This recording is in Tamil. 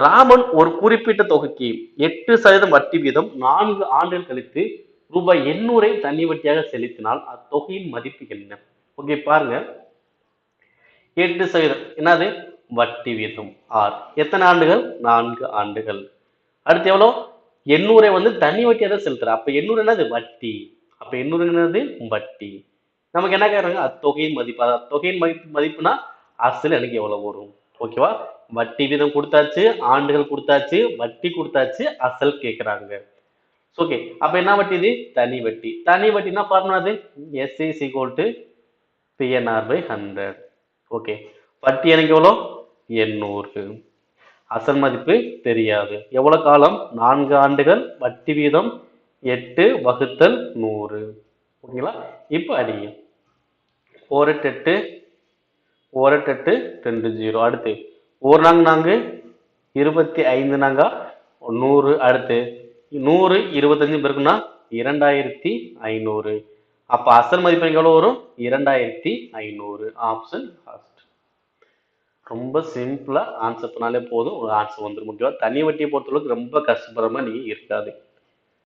ராமன் ஒரு குறிப்பிட்ட தொகைக்கு 8% வட்டி வீதம் 4 ஆண்டுகள் கழித்து ரூபாய் 800 தனி வட்டியாக செலுத்தினால் அத்தொகையின் மதிப்பு என்ன? ஓகே பாருங்க, 8% என்னது வட்டி வீதம் ஆர் எத்தனை ஆண்டுகள்? 4 ஆண்டுகள். அடுத்து எவ்வளோ? 800 வந்து தனி வட்டியாக தான் செலுத்துற. அப்ப 800 என்னது வட்டி. அப்ப 800 என்னது வட்டி. நமக்கு என்ன கேட்கறாங்க? அத்தொகையின் மதிப்பு. அத்தொகையின் மதிப்புனா அசல் எனக்கு எவ்வளவு வரும்? ஓகேவா? வட்டி வீதம் கொடுத்தாச்சு, ஆண்டுகள் கொடுத்தாச்சு, வட்டி கொடுத்தாச்சு, அசல் கேட்கறாங்க. ஓகே, அப்ப என்ன வட்டி இது? தனி வட்டி. தனி வட்டினா ஃபார்முலா அது S is equal to PNR by 100. Okay, வட்டி எனக்கு எவ்வளோ? 800. அசல் மதிப்பு தெரியாது. எவ்வளவு காலம்? 4 ஆண்டுகள். வட்டி வீதம் 8 வகுத்தல் 100. ஓகேங்களா? இப்ப அடிங்க. 4 8 2 0. அடுத்து 1 4 25 நாங்க 100. அடுத்து 100 25 பெருக்குன்னா 2500. அப்ப அசல் மதிப்பு எவ்வளவு வரும்? 2500. Option first. ரொம்ப சிம்பிளா ஆன்சர் பண்ணாலே போதும், ஒரு ஆன்சர் வந்துடும். முக்கியமா தனி வட்டியை பொறுத்தளவுக்கு ரொம்ப கஷ்டப்படுற மாதிரி நீங்க இருக்காது.